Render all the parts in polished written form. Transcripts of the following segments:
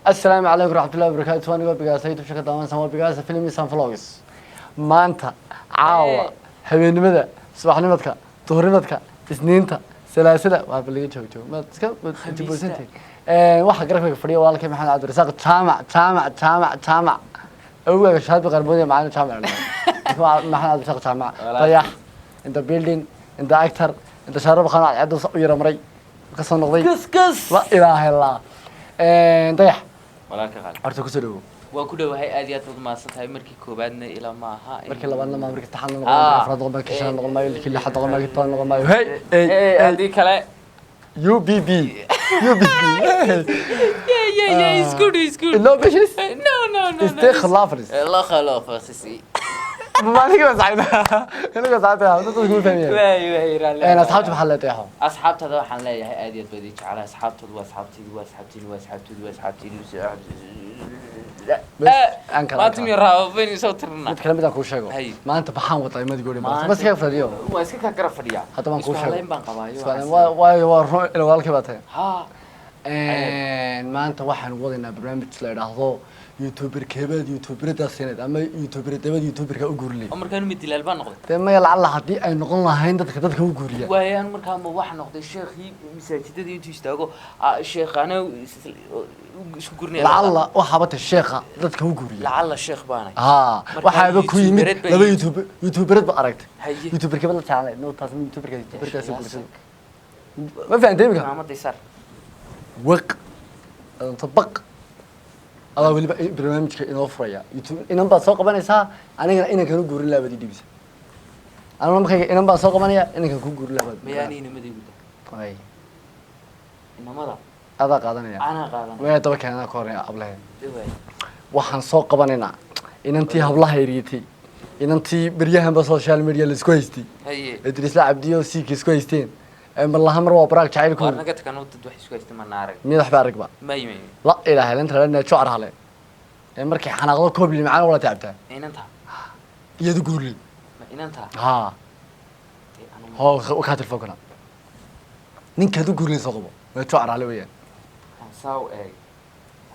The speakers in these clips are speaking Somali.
السلام عليكم ورحمة الله وبركاته وأنا بقاسة يوتيوب شركة دامان سما بقاسة فيلم سان فلوجز مانتا عاوة حبيبي ماذا صباح نمتك ظهر نمتك اثنينتا سلاسلة وهبلي جو ما تسكت تجيبوا سنتي واحد قرأ في فريق والله كيف محمد عبد الرزاق تامع أول شهادة غربية معنا تامع محمد عبد الرزاق تامع طيح أنت بيلدين أنت أكتر أنت شارب خانة عدو صقير مري قصة نقضي كس لا إله إلا الله طيح ولا كغال horta ku soo dhawow waa ku dhawahay aad iyo aad baad mahadsantahay markii koobaadna ilaa ma aha markii labaadna ma markii taxan noqon afraad noqon markii shan noqon maayo markii lixaad noqon markii toban noqon maayo hey adii kale UBB yeah it's good no patience no استي خلافرس لا خلاص سي ما نيجي مساعدة أنا مساعدة هذا تقول فهمي واي أنا أصحابي بحال تيحهم asxaabtada waxaan leeyahay aad iyo aad baad ii jecelahay asxaabtoodu maanta mi raabeen soo tirna mid kale mid aan kuu sheego maanta baxaan waday mid goori maanta bas ka fadhiyo waa iska ka garab fadhiya hadda baan kuu sheego baan qabaayo waa ila walaalkii baa tahay ha maanta waxaan wadaynaa barnaamij la yiraahdo youtuber keebad youtuberada sanad ama youtuberada youtuberka u guurlay markaan mid dilaal baan noqday tema lacala hadii ay noqon lahayn dadka u guuriya waayaan markaan ma wax noqday sheekhi masaajidada intuu istaago sheekhana isku gurnay lacala waxa bata sheekha dadka u guuriya lacala sheekh baanay waxa ku yimid laba youtuberad ba aragtay youtuberka bal taanay no taas youtuberka soo ma fahanteen imika ma diisar waq tabaq أنا أقول لك برنامج كإنه فريا يوتيوب إنهم بسوق بنا إسا أنا كانوا جورين لا بدي دبس أنا ما مخي إنهم بسوق بنا أنا كانوا جورين لا بدي مياني نمدي بده أي إنما لا هذا قادني أنا قادني وين تبغى كنا كوريا قبلها وحن سوق بنا إن أنتي هبلها يريتي إن أنتي بريها بسوشيال ميديا السكويستي إدريس لا عبديو سيك سكويستين أما الله مرة وبراك تعيركم. أنا قلت كانوا تدوح سكويس تما نارك. مين راح بارك بقى؟ ما لا إله إلا أنت لأن شعر عليه. مركي حناقض كوب اللي معنا ولا تعبتها. أين أنت؟ يدقول لي. أين أنت؟ ها. هو وكاتل فوقنا. نين كذا قولي صغبه. شعر عليه وياه. ساو إيه.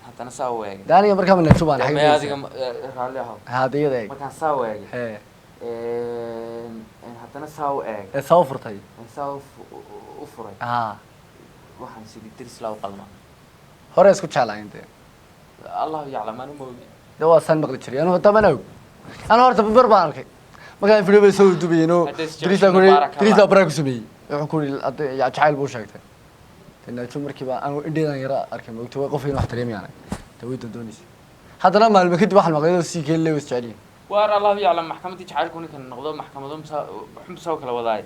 حتى أنا ساو إيه. داني مركب من الشوبان. ما هذه راليها. هذه إيه. ما كان ساو إيه. إيه. حتى أنا ساو إيه. ساو فرتاي. ساو أفرج. waxaan sidii diris loo qalma hore isku jeclahay inta Allah yaclam anu moogi dawa san maqli jiray anu tabanaw anu horta bar baan arkay markaan video bay soo dubayno diris la baraak sameeyay wuxuu ku yiri ya jacayl buu sheegtay inaa juu markii baa anu indheedan yara arkay moogto way qof in wax tareemayaan tawayda doonaysa haddana maalmo kadib waxaan maqlay si kale loo isjeceliyo waar Allah yaclam maxkamadii jacaylkuni kan noqdo maxkamado xumsa kala wadaay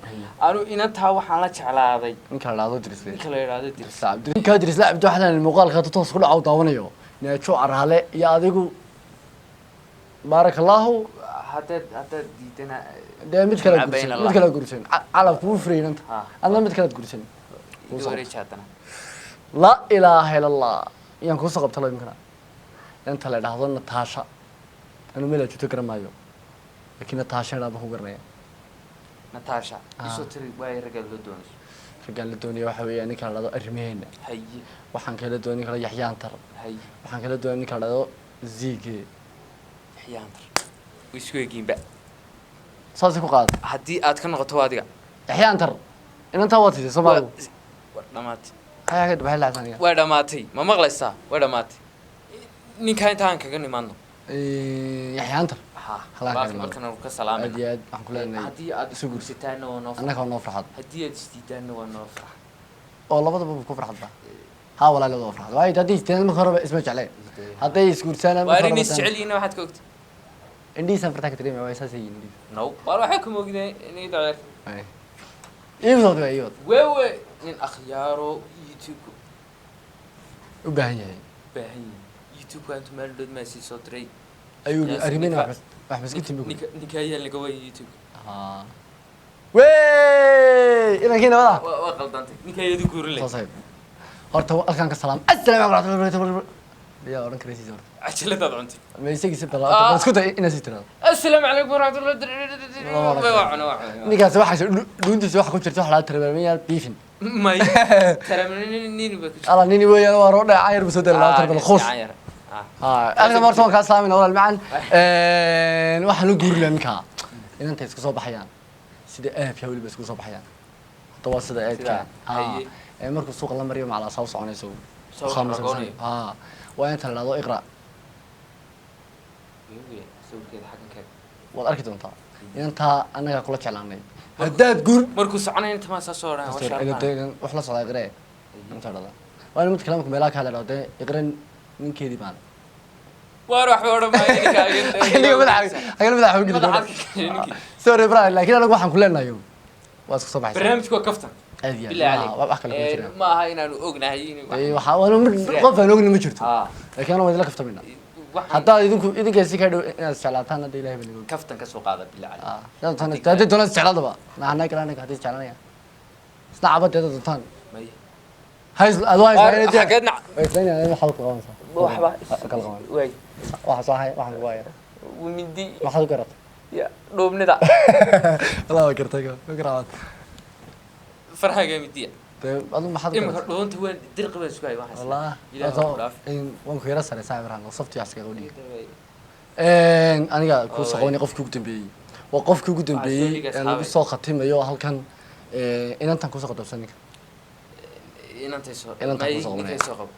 anu inantaa waxaan la jeclaaday ninka la yiraahdo diris ninka la yiraahdo diris ninka diris la abdo waxaan muuqaalka toos ku dhacaw daawanayo neeco arhale iyo adigu barakallahu hada diidana mid kala gursan calaf ku freeynanta adna mid kala gursan la ilaaha illa allah yaan ku soo qabtay imkana inta la yiraahdo Natasha أنا ملا جوتو كرمايو لكن ناتاشا أنا بخو قرنيا ناتاشا يسوتري واي رجال لدوني رجال لدوني وحوي يعني كان لدو أرمين هي وحن كلا دوني كلا يحيانتر هي وحن كلا دوني كلا لدو زيجي يحيانتر ويسكو يجين بقى صادق قاد هدي أتكلم غطوة يحيانتر إن أنت واتي سماه ودماتي هاي كده بحال ثانية ودماتي ما مغلسة ودماتي نين كان تانك كأني مانو يحيانتر خلاص مركنا كسلام أدياد أنقولنا هدي أد سجور ستان ونوفر أنا كان نوفر حد هدي أد ستان ونوفر والله بدو بكفر حد ها ولا لا نوفر حد واي هدي ستان مخرب اسمه عليه هدي سجور سنة واريني استعلينا واحد كوكت عندي سافرتك تريم أو أساسي عندي نو والله حكم وجدي إني دعير يوض يوض وين من أخياره يوتيوب وباهي باهي يوتيوب أنتم مالدود ماسي صوتري أيوة أريمين وحبس قلت بقول نكاية اللي جوا يوتيوب وي إنا كنا ولا وغلطانتي نكاية دي كورلي صحيح هرتوا أكان كسلام السلام عليكم ورحمة الله وبركاته يا ورن كريسي زور عشلة تضعنتي ما يسقي سبت الله بس كنت إنا سيتنا السلام عليكم ورحمة الله وبركاته نيجا سواح دون تسواح كنت تروح على التربية بيفن may taramnini ba ku ala nini weeyaan waa roodha ayar bisoo dalaa tarbal khos aniga marta waan ka islaamina walaal macaan waxaan u guuri lahaa ninka inanta isku soo baxayaan sida aabka waliba isku soo baxayaan tawa sida aabka markuu suuq la mariyo macala soo soconayso waa inta la dhado iqra sawirkeeda xagankeeda waad arki doontaa inta anaga kula jeclaanay haddaad guur markuu soconay inta ma soo soo wax la socdaa iqra inta dhada waa mid kalaamka meelaha ka hadlaa de iqran ninkeedii baan waar wax wada ma sorry bro laakiin anagu waxaan ku leenahay waa isku soo baxay barnaamijku waa kaftan bilaa wax kale ma jiraan ma aha inaanu ognahay waxa qof aan ognahay ma jirto laakiin ana wada la kaftamina hadda idinkaasi ka dhow inaad jeclaataan hadda ilaahay baa nagu kaftan ka soo qaada bilaa hadda doonad jeclaadaba naana kala anaga hadii jeclaanaya isna cabadeeda doontaan may hays adwaay xageedna isleeyahay waxa ku qabanaysa waxba kala qaban way waxa soo hay waxaan ku waaya mindi waxa ku garat ya dhoobnida Allah waa gartay ka garaad farhaga midiya adu maxad imka dhoonta waan dirqiba isku hay waxaas والله waan ku yara saray saabiran sabti aska qowli aniga ku soo qooni qofkii ugu dambeeyay waa qofkii ugu dambeeyay ee lagu soo khatimayo halkan inantan ku soo qodobsan inantay soo qabo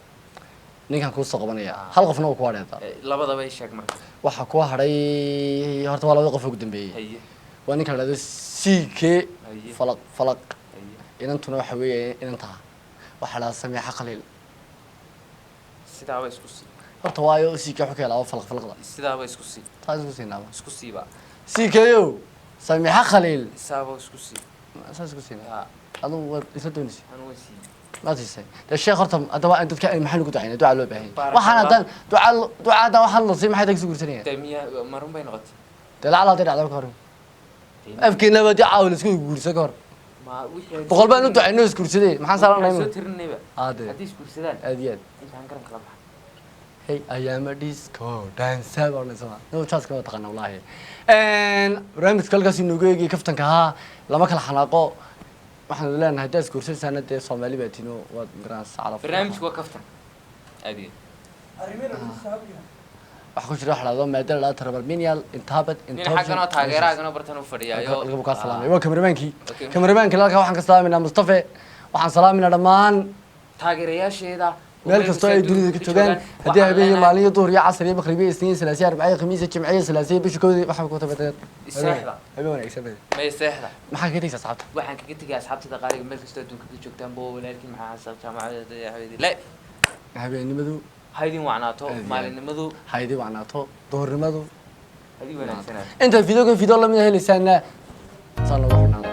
ninkan ku soo qabanaya hal qofna uu ku hareeta labadaba ay sheeg marka waxa ku haray horta waa labada qof ugu dambeeyay waa ninka la yiraahdo CK falaq inantuna waxa weeye inanta waxa la sameeyaa qaliil sidaaba isku sii horta waayo CK waxa kale falaqda sidaaba isku sii taas isku siinaa isku siiba CK yo sameeyaa qaliil sidaaba isku sii saas isku siinaa adu isla doonaysi anu wasi ما تنسى الشيخ هرتم أدواء أنت كائن محل قطع يعني دعاء له باهي وحنا دعاء ده وحنا نصيب ما حد يكسر سنين تيمية مرهم بين غط تلا على تلا على كارم أفكي نبى دعاء ولا سكون يقول سكر بقول بقى ندعي إنه يسكر سدي ما حصل لنا يوم ترني بقى هذا هديش كل سدان أديان أنت هنكرم كلامها هي أيام ديسكو دانس ولا نسمع نو تشاس كم تقنا والله إن رامس كل قصي نوجي كفتن كها لما كل حلاقة waxaan leenahay daas kursi sanadee Soomaali baatino wad garaas calaf barnaamijku waa kaftan aadiin waxa ku jira xalado maadada la tarabal minyal intaabad xaqana taageeraagana bartan u fadhiyayo lagu ka salaamay waa kameramaanki halka waxaan ka salaaminaa Mustafa waxaan salaaminaa dhamaan taageerayaasheeda meel kasta ay dunida ka joogaan hadii habeen maalin duhur iyo casr iyo maqrib iyo isniin salaasiyo arbacyo khamiis jimciyo salaasiyo bisha koodi waxa ku tabadeed seexda habeen wanaagsan may seexda maxaa ka tigay asxaabta waxaan kaga tagay asxaabtada qaaliga meel kasta adduunka ka joogtaan boo walaalkiin maxaa xasab jaamacada habeedi la habeenimadu haydin wacnaato maalinimadu haydin wacnaato duhurnimadu haydin wanaagsan inta video lamid ah helisaana saan lagu xidhnaa